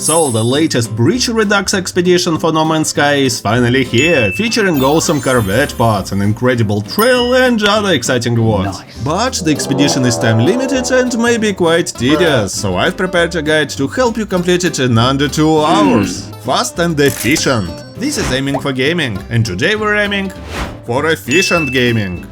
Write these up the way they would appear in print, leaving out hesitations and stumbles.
So the latest Breach Redux expedition for No Man's Sky is finally here, featuring awesome corvette pods, an incredible trail and other exciting rewards. Nice. But the expedition is time limited and may be quite tedious, so I've prepared a guide to help you complete it in under 2 hours. Fast and efficient. This is aiming for gaming, and today we're aiming for efficient gaming.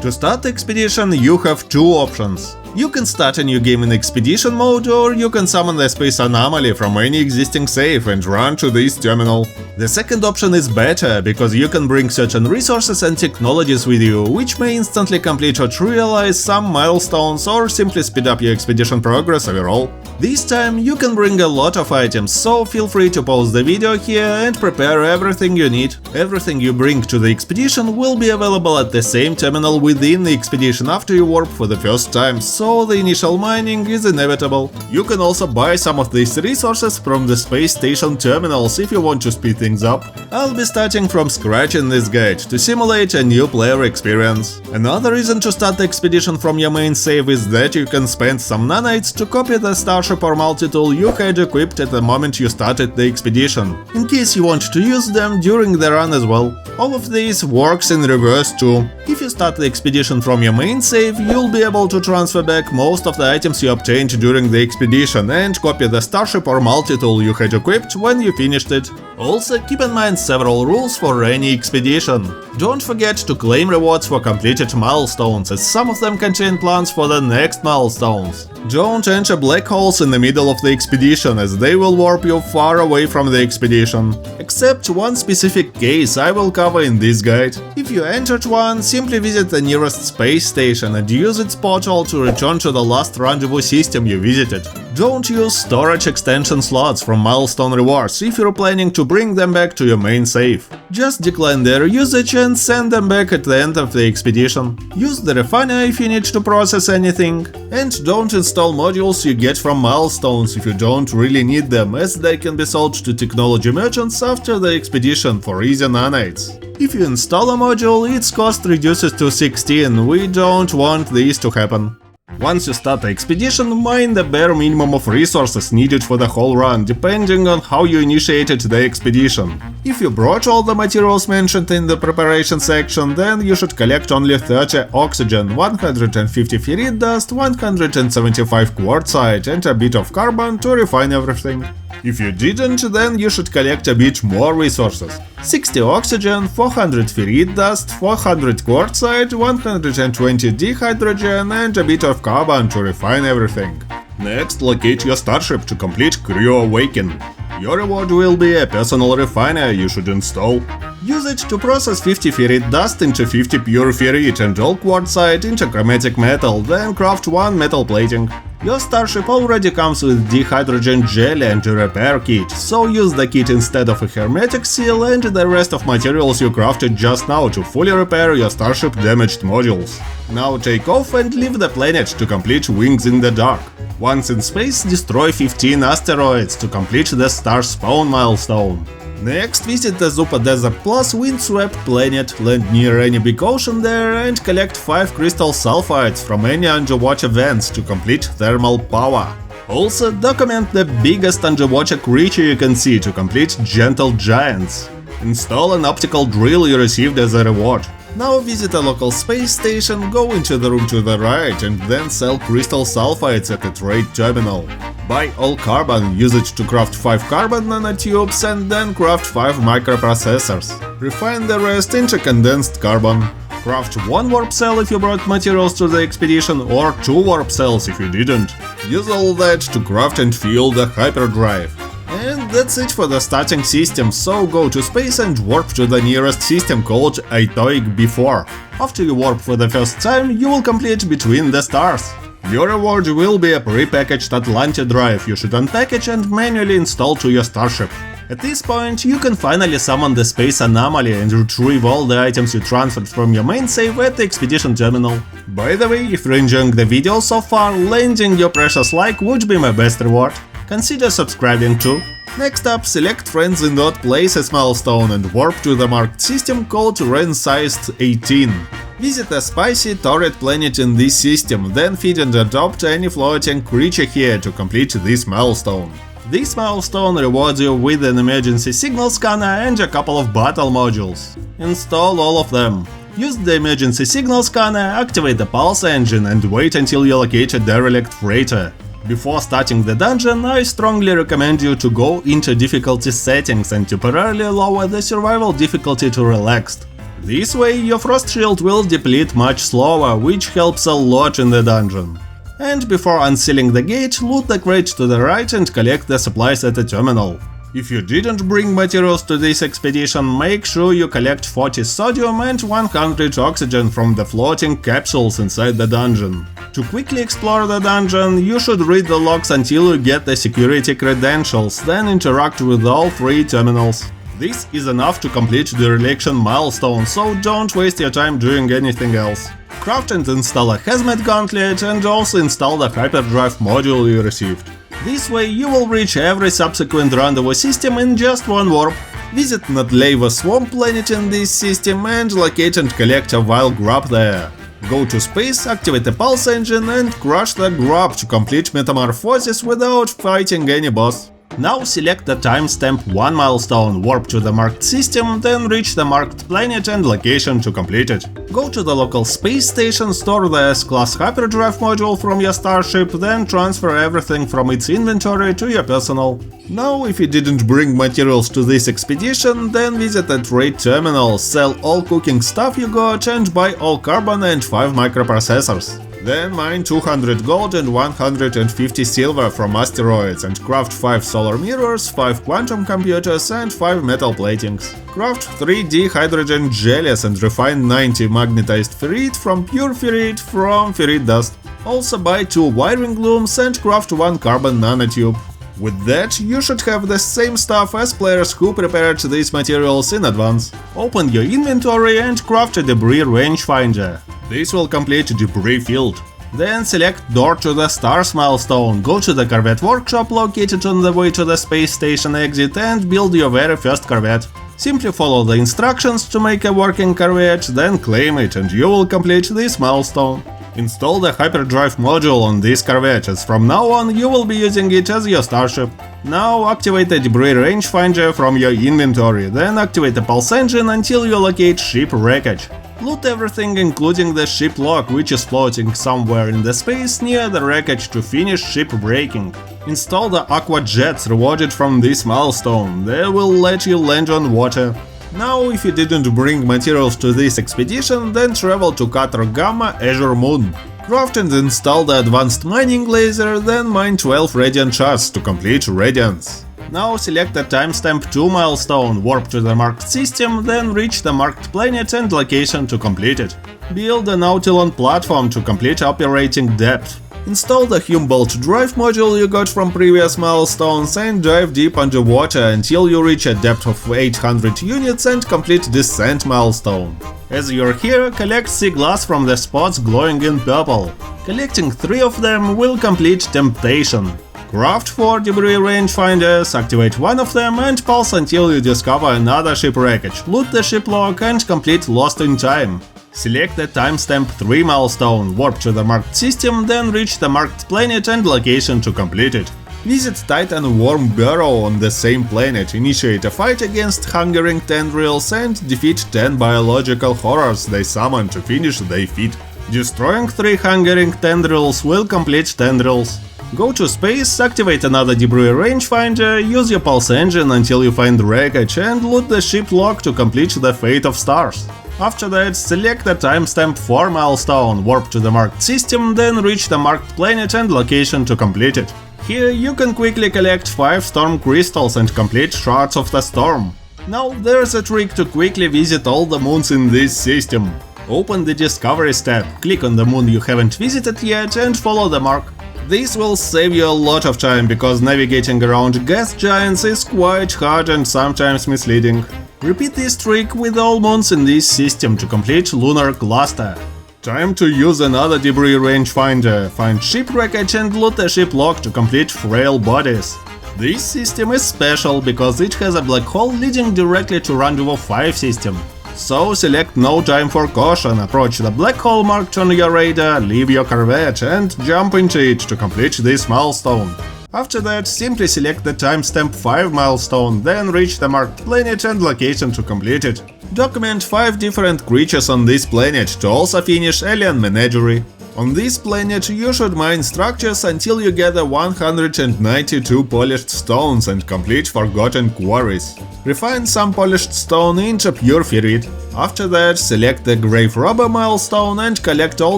To start the expedition, you have 2 options. You can start a new game in expedition mode, or you can summon the space anomaly from any existing save and run to this terminal. The second option is better, because you can bring certain resources and technologies with you, which may instantly complete or realize some milestones or simply speed up your expedition progress overall. This time you can bring a lot of items, so feel free to pause the video here and prepare everything you need. Everything you bring to the expedition will be available at the same terminal within the expedition after you warp for the first time, so the initial mining is inevitable. You can also buy some of these resources from the space station terminals if you want to speed things up. I'll be starting from scratch in this guide to simulate a new player experience. Another reason to start the expedition from your main save is that you can spend some nanites to copy the starship or multi-tool you had equipped at the moment you started the expedition, in case you want to use them during the run as well. All of this works in reverse too. If you start the expedition from your main save, you'll be able to transfer back most of the items you obtained during the expedition and copy the starship or multi-tool you had equipped when you finished it. Also, keep in mind several rules for any expedition. Don't forget to claim rewards for completed milestones, as some of them contain plans for the next milestones. Don't enter black holes in the middle of the expedition, as they will warp you far away from the expedition. Except one specific case I will cover in this guide. If you entered one, simply visit the nearest space station and use its portal to return to the last rendezvous system you visited. Don't use storage extension slots from milestone rewards if you're planning to bring them back to your main save. Just decline their usage and send them back at the end of the expedition. Use the refiner if you need to process anything. And don't install modules you get from milestones if you don't really need them, as they can be sold to technology merchants after the expedition for easy nanites. If you install a module, its cost reduces to 16, we don't want this to happen. Once you start the expedition, mine the bare minimum of resources needed for the whole run, depending on how you initiated the expedition. If you brought all the materials mentioned in the preparation section, then you should collect only 30 oxygen, 150 ferrite dust, 175 quartzite and a bit of carbon to refine everything. If you didn't, then you should collect a bit more resources. 60 oxygen, 400 ferrite dust, 400 quartzite, 120 dihydrogen and a bit of carbon to refine everything. Next, locate your starship to complete Crew Awaken. Your reward will be a personal refiner you should install. Use it to process 50 ferrite dust into 50 pure ferrite and all quartzite into chromatic metal, then craft 1 metal plating. Your starship already comes with dihydrogen jelly and a repair kit, so use the kit instead of a hermetic seal and the rest of materials you crafted just now to fully repair your starship damaged modules. Now take off and leave the planet to complete Wings in the Dark. Once in space, destroy 15 asteroids to complete the Starspawn milestone. Next, visit the Zupa Desert Plus windswept planet, land near any big ocean there and collect 5 crystal sulfides from any underwater vents to complete thermal power. Also, document the biggest underwater creature you can see to complete Gentle Giants. Install an optical drill you received as a reward. Now visit a local space station, go into the room to the right and then sell crystal sulfides at a trade terminal. Buy all carbon, use it to craft 5 carbon nanotubes and then craft 5 microprocessors. Refine the rest into condensed carbon. Craft 1 warp cell if you brought materials to the expedition, or 2 warp cells if you didn't. Use all that to craft and fuel the hyperdrive. And that's it for the starting system, so go to space and warp to the nearest system called Itoic B4. After you warp for the first time, you will complete Between the Stars. Your reward will be a pre-packaged Atlantia drive you should unpackage and manually install to your starship. At this point, you can finally summon the space anomaly and retrieve all the items you transferred from your main save at the expedition terminal. By the way, if you're enjoying the video so far, landing your precious like would be my best reward. Consider subscribing too. Next up, select Friends in Odd Places milestone and warp to the marked system called Ren-sized 18. Visit a spicy torrid planet in this system, then feed and adopt any floating creature here to complete this milestone. This milestone rewards you with an emergency signal scanner and a couple of battle modules. Install all of them. Use the emergency signal scanner, activate the pulse engine and wait until you locate a derelict freighter. Before starting the dungeon, I strongly recommend you to go into difficulty settings and temporarily lower the survival difficulty to relaxed. This way your frost shield will deplete much slower, which helps a lot in the dungeon. And before unsealing the gate, loot the crate to the right and collect the supplies at the terminal. If you didn't bring materials to this expedition, make sure you collect 40 sodium and 100 oxygen from the floating capsules inside the dungeon. To quickly explore the dungeon, you should read the logs until you get the security credentials, then interact with all 3 terminals. This is enough to complete the Dereliction milestone, so don't waste your time doing anything else. Craft and install a hazmat gauntlet and also install the hyperdrive module you received. This way you will reach every subsequent rendezvous system in just one warp. Visit Nadleva Swamp planet in this system and locate and collect a wild grub there. Go to space, activate the pulse engine and crush the grub to complete Metamorphosis without fighting any boss. Now select the timestamp 1 milestone, warp to the marked system, then reach the marked planet and location to complete it. Go to the local space station, store the S-Class hyperdrive module from your starship, then transfer everything from its inventory to your personal. Now, if you didn't bring materials to this expedition, then visit the trade terminal, sell all cooking stuff you got and buy all carbon and 5 microprocessors. Then mine 200 gold and 150 silver from asteroids and craft 5 solar mirrors, 5 quantum computers and 5 metal platings. Craft 3D hydrogen jellies and refine 90 magnetized ferrite from pure ferrite from ferrite dust. Also buy 2 wiring looms and craft 1 carbon nanotube. With that, you should have the same stuff as players who prepared these materials in advance. Open your inventory and craft a debris rangefinder. This will complete debris field. Then select Door to the Stars milestone, go to the Corvette workshop located on the way to the space station exit and build your very first Corvette. Simply follow the instructions to make a working Corvette, then claim it and you will complete this milestone. Install the hyperdrive module on this Corvette, as from now on you will be using it as your starship. Now activate the debris rangefinder from your inventory, then activate the pulse engine until you locate ship wreckage. Loot everything including the ship log, which is floating somewhere in the space near the wreckage to finish shipbreaking. Install the aqua jets rewarded from this milestone, they will let you land on water. Now, if you didn't bring materials to this expedition, then travel to Qatar Gamma Azure Moon. Craft and install the advanced mining laser, then mine 12 Radiant Shards to complete Radiance. Now select the timestamp 2 milestone, warp to the marked system, then reach the marked planet and location to complete it. Build an Nautilon platform to complete operating depth. Install the Humboldt drive module you got from previous milestones and dive deep underwater until you reach a depth of 800 units and complete descent milestone. As you're here, collect sea glass from the spots glowing in purple. Collecting 3 of them will complete Temptation. Craft 4 debris rangefinders, activate 1 of them and pulse until you discover another ship wreckage, loot the ship log and complete Lost in Time. Select the timestamp 3 milestone, warp to the marked system, then reach the marked planet and location to complete it. Visit Titan Worm Burrow on the same planet, initiate a fight against hungering Tendrils and defeat 10 biological horrors they summon to finish their feat. Destroying 3 hungering Tendrils will complete Tendrils. Go to space, activate another debris rangefinder, use your pulse engine until you find wreckage and loot the ship log to complete the Fate of Stars. After that, select the timestamp 4 milestone, warp to the marked system, then reach the marked planet and location to complete it. Here you can quickly collect 5 storm crystals and complete Shards of the Storm. Now there's a trick to quickly visit all the moons in this system. Open the Discoveries tab, click on the moon you haven't visited yet and follow the mark. This will save you a lot of time, because navigating around gas giants is quite hard and sometimes misleading. Repeat this trick with all moons in this system to complete Lunar Cluster. Time to use another debris rangefinder, find ship wreckage and loot the ship log to complete Frail Bodies. This system is special because it has a black hole leading directly to Rendezvous 5 system. So select No Time for Caution, approach the black hole marked on your radar, leave your Corvette and jump into it to complete this milestone. After that, simply select the timestamp 5 milestone, then reach the marked planet and location to complete it. Document 5 different creatures on this planet to also finish Alien Menagerie. On this planet you should mine structures until you gather 192 polished stones and complete forgotten quarries. Refine some polished stone into pure ferrite. After that, select the grave robber milestone and collect all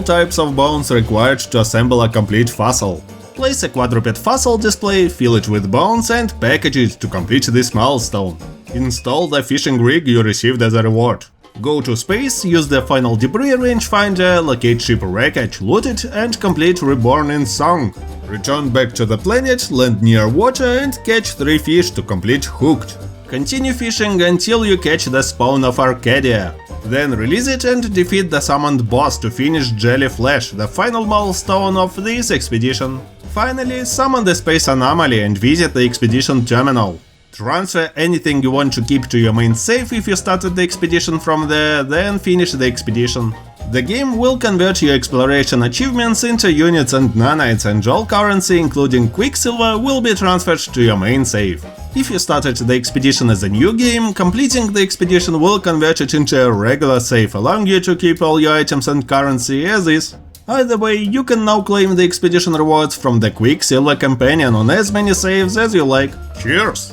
types of bones required to assemble a complete fossil. Place a quadruped fossil display, fill it with bones and package it to complete this milestone. Install the fishing rig you received as a reward. Go to space, use the final debris rangefinder, locate ship wreckage, loot it and complete Reborn in song. Return back to the planet, land near water and catch 3 fish to complete Hooked. Continue fishing until you catch the spawn of Arcadia. Then release it and defeat the summoned boss to finish Jellyflesh, the final milestone of this expedition. Finally, summon the space anomaly and visit the expedition terminal. Transfer anything you want to keep to your main save if you started the expedition from there, then finish the expedition. The game will convert your exploration achievements into units and nanites, and all currency, including Quicksilver, will be transferred to your main save. If you started the expedition as a new game, completing the expedition will convert it into a regular save, allowing you to keep all your items and currency as is. Either way, you can now claim the expedition rewards from the Quicksilver Companion on as many saves as you like. Cheers!